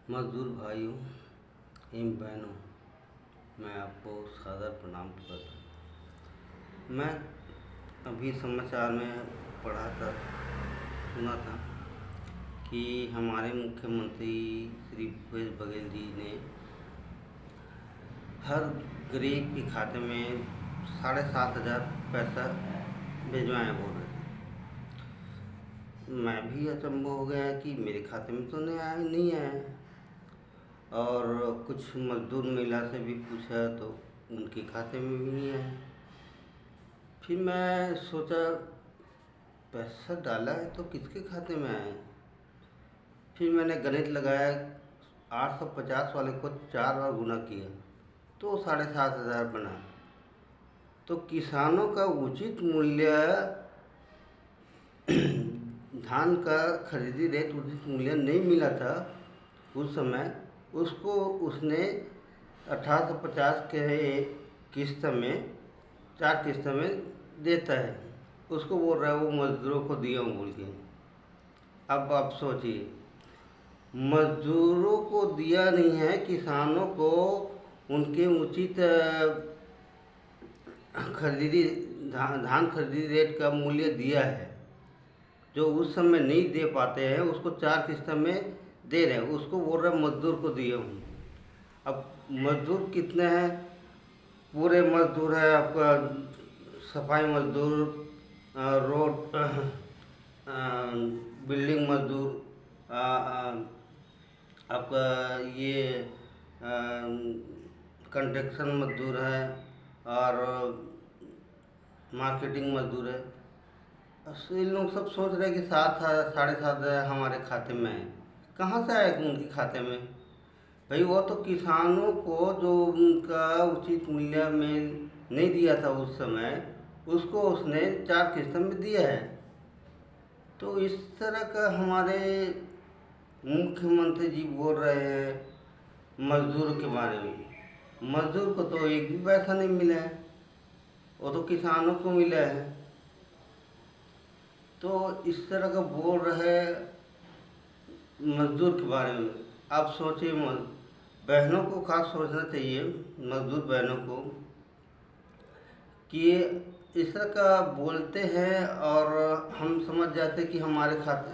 मजदूर भाइयों एवं बहनों, मैं आपको सादर प्रणाम करता हूँ। मैं अभी समाचार में पढ़ा था, सुना था कि हमारे मुख्यमंत्री श्री भूपेश बघेल जी ने हर गरीब के खाते में 7,500 पैसा भिजवाएँ बोल रहे थे। मैं भी अचंभव हो गया कि मेरे खाते में तो नहीं आया। और कुछ मजदूर महिला से भी पूछा तो उनके खाते में भी नहीं आया। फिर मैं सोचा पैसा डाला है तो किसके खाते में आया। फिर मैंने गणित लगाया, 850 वाले को 4 बार गुना किया तो 7,500 बना। तो किसानों का उचित मूल्य, धान का खरीदी रेट उचित मूल्य नहीं मिला था उस समय। उसको उसने 1850 के किस्त में 4 किस्त में देता है। उसको बोल रहा है वो मजदूरों को दिया हूँ बोल के। अब आप सोचिए, मजदूरों को दिया नहीं है, किसानों को उनके उचित खरीदी धान खरीदी रेट का मूल्य दिया है। जो उस समय नहीं दे पाते हैं उसको 4 किस्त में दे रहे हैं, उसको बोल रहे मजदूर को दिए हूँ। अब मजदूर कितने हैं? पूरे मजदूर है आपका, सफाई मजदूर, रोड बिल्डिंग मजदूर, आपका ये कंस्ट्रक्शन मजदूर है और मार्केटिंग मजदूर है। इन लोग सब सोच रहे हैं कि 7,500 हमारे खाते में है। कहाँ से आए उनके खाते में? भाई वो तो किसानों को जो उनका उचित मूल्य में नहीं दिया था उस समय, उसको उसने 4 किस्त में दिया है। तो इस तरह का हमारे मुख्यमंत्री जी बोल रहे हैं मजदूर के बारे में। मजदूर को तो एक भी पैसा नहीं मिला है, वो तो किसानों को मिला है। तो इस तरह का बोल रहे मजदूर के बारे में। आप सोचिए, बहनों को खास सोचना चाहिए, मजदूर बहनों को, कि इस तरह का बोलते हैं और हम समझ जाते कि हमारे खाते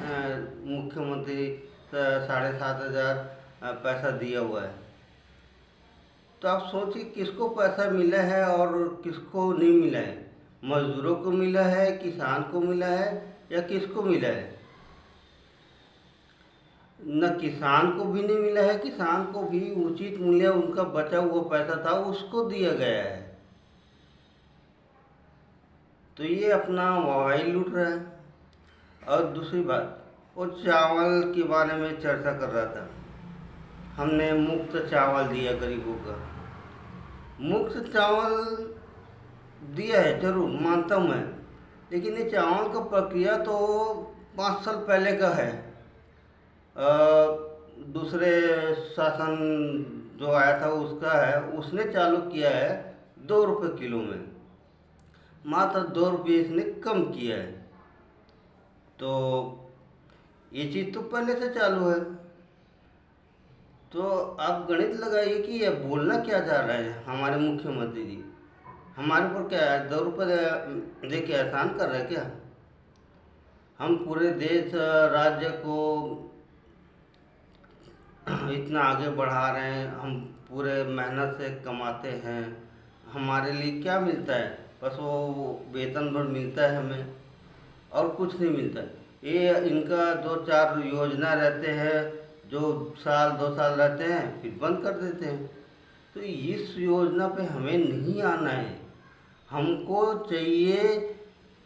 मुख्यमंत्री 7,500 पैसा दिया हुआ है। तो आप सोचिए किसको पैसा मिला है और किसको नहीं मिला है। मजदूरों को मिला है, किसान को मिला है, या किसको मिला है? न किसान को भी नहीं मिला है, किसान को भी उचित मूल्य उनका बचा हुआ पैसा था उसको दिया गया है। तो ये अपना मोबाइल लूट रहा है। और दूसरी बात, वो चावल के बारे में चर्चा कर रहा था। हमने मुफ्त चावल दिया गरीबों का। मुफ्त चावल दिया है, जरूर मानता हूँ मैं, लेकिन ये चावल का प्रक्रिया तो 5 साल पहले का है। दूसरे शासन जो आया था उसका है, उसने चालू किया है 2 रुपये किलो में, मात्र 2 रुपये इसने कम किया है। तो ये चीज़ तो पहले से चालू है। तो आप गणित लगाइए कि ये बोलना क्या चाह रहा है हमारे मुख्यमंत्री जी। हमारे ऊपर क्या है, 2 रुपये दे के एहसान कर रहे हैं क्या? हम पूरे देश राज्य को इतना आगे बढ़ा रहे हैं, हम पूरे मेहनत से कमाते हैं, हमारे लिए क्या मिलता है? बस वो वेतन भर मिलता है हमें, और कुछ नहीं मिलता। ये इनका 2-4 योजना रहते हैं जो साल 2 साल रहते हैं फिर बंद कर देते हैं। तो इस योजना पे हमें नहीं आना है। हमको चाहिए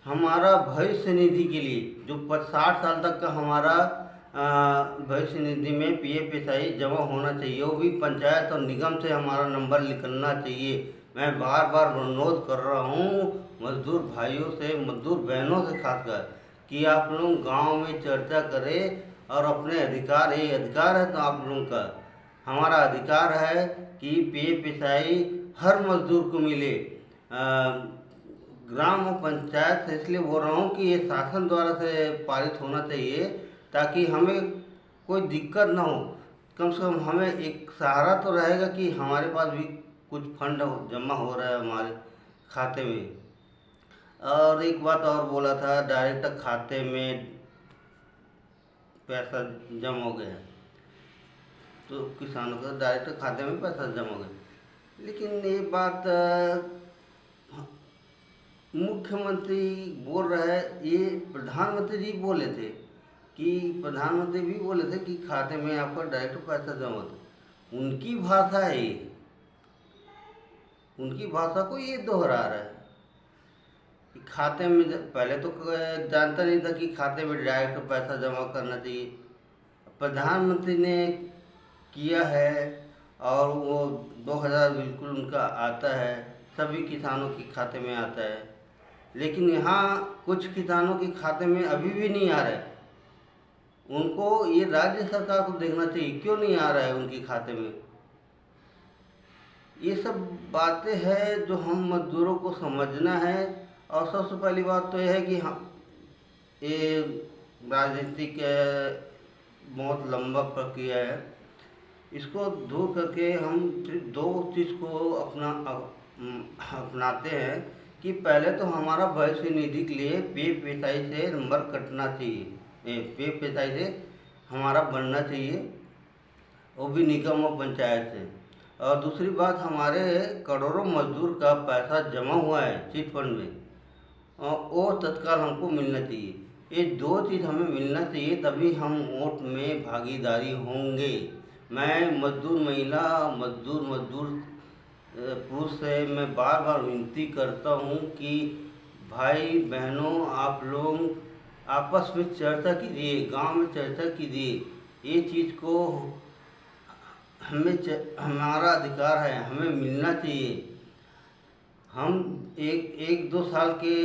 हमारा भविष्य निधि के लिए जो 60 साल तक का हमारा भविष्य निधि में PFSI जमा होना चाहिए, वो भी पंचायत और निगम से हमारा नंबर निकलना चाहिए। मैं बार बार अनुरोध कर रहा हूँ मजदूर भाइयों से, मजदूर बहनों से खासकर, कि आप लोग गांव में चर्चा करें और अपने अधिकार, ये अधिकार है तो आप लोगों का, हमारा अधिकार है कि PFSI हर मजदूर को मिले। ग्राम और पंचायत से इसलिए बोल रहा हूँ कि ये शासन द्वारा से पारित होना चाहिए ताकि हमें कोई दिक्कत ना हो। कम से कम हमें एक सहारा तो रहेगा कि हमारे पास भी कुछ फंड जमा हो रहा है हमारे खाते में। और एक बात और बोला था, डायरेक्ट खाते में पैसा जमा हो गया, तो किसानों का डायरेक्ट खाते में पैसा जमा हो गया। लेकिन ये बात मुख्यमंत्री बोल रहा है, ये प्रधानमंत्री जी बोले थे कि प्रधानमंत्री भी बोले थे कि खाते में आपका डायरेक्ट पैसा जमा होता। उनकी भाषा है ये, उनकी भाषा को ये दोहरा रहा है कि खाते में पहले तो जानता नहीं था कि खाते में डायरेक्ट पैसा जमा करना चाहिए। प्रधानमंत्री ने किया है और वो 2000 बिल्कुल उनका आता है, सभी किसानों के खाते में आता है। लेकिन यहाँ कुछ किसानों के खाते में अभी भी नहीं आ रहा है। उनको ये राज्य सरकार को देखना चाहिए, क्यों नहीं आ रहा है उनके खाते में। ये सब बातें हैं जो हम मजदूरों को समझना है। और सबसे पहली बात तो यह है कि हम ये राजनीतिक बहुत लंबा प्रक्रिया है, इसको दूर करके हम सिर्फ दो चीज़ को अपनाते हैं कि पहले तो हमारा भविष्य निधि के लिए पे पेशाई से नंबर कटना चाहिए, पे पेशाई से हमारा बनना चाहिए, वो भी निगम और पंचायत से। और दूसरी बात, हमारे करोड़ों मजदूर का पैसा जमा हुआ है चिट फंड में, और वो तत्काल हमको मिलना चाहिए। ये दो चीज़ हमें मिलना चाहिए, तभी हम वोट में भागीदारी होंगे। मैं मजदूर महिला, मजदूर पुरुष से मैं बार बार विनती करता हूँ कि भाई बहनों, आप लोग आपस में चर्चा कीजिए, गांव में चर्चा कीजिए। ये चीज़ को हमारा अधिकार है, हमें मिलना चाहिए। हम एक 2 साल के